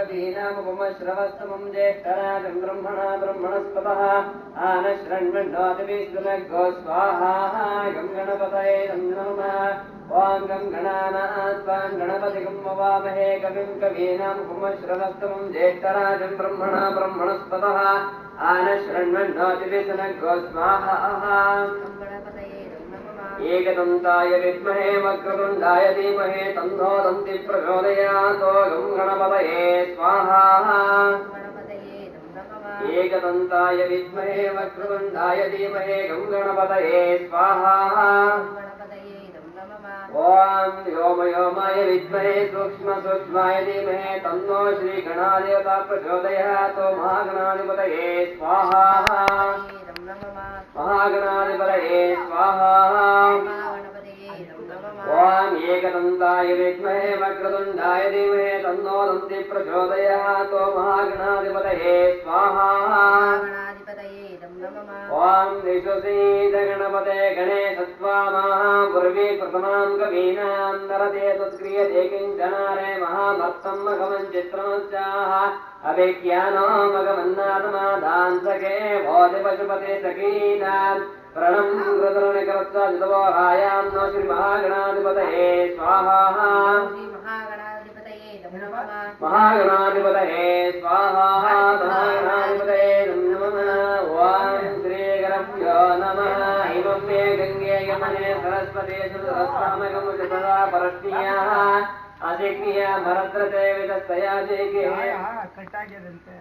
कवीनामुपमश्रवस्तमं ज्येष्ठराजं ब्रह्मणा ब्रह्मणस्पतः आनश्रण्वन्नोतिभिस्सुनग्गो स्वाहा गं गणपतये नमः ॐ गं गणानात् त्वां गणपतिगं ववामहे कविं कवीनामुपमश्रवस्तमं ज्येष्ठराजं ब्रह्मणा ब्रह्मणस्पतः आनश्रण्वन्नोतिभिस्सुनग्गो स्वाहा एकदन्ताय विद्महे वक्रतुण्डाय धीमहि तन्नो दन्ति प्रचोदयात् गं गणपतये स्वाहा एकदन्ताय विद्महे वक्रतुण्डाय धीमहि गं गणपतये स्वाहा ॐ व्योमयोमाय विद्महे सूक्ष्मसूक्ष्माय धीमहि तन्नो श्रीगणादेवता प्रचोदयात् महागणाधिपतये स्वाहा महागणाधिपतये स्वाहा ॐ एकदन्ताय विद्महे वक्रतुण्डाय धीमहि तन्नो दन्ति प्रचोदयात् महागणाधिपतये स्वाहा ॐ विश्वसीद गणपते गणेशत्वामः पूर्वी प्रथमां कवीनां नरते तत्क्रियते किञ्चनारे महाभक्तं मघमं चित्रमस्याः अभिज्ञानो मघमन्नाथमाधांसके भोधिपशुपते सखीनां प्रणं कृतरुणिकरत्वाजितवोहायां नो श्रीमहागणाधिपतये स्वाहा महागणाधिपतये स्वाहा महागणाधिपतये नमः ॐ श्रीगणभ्यो नमः इमं मे गङ्गे यमने सरस्वती सरस्वामगं सदा परष्णीयाः अजिज्ञेय भरत्रते विदस्तया जिज्ञे कट्टागिದಂತೆ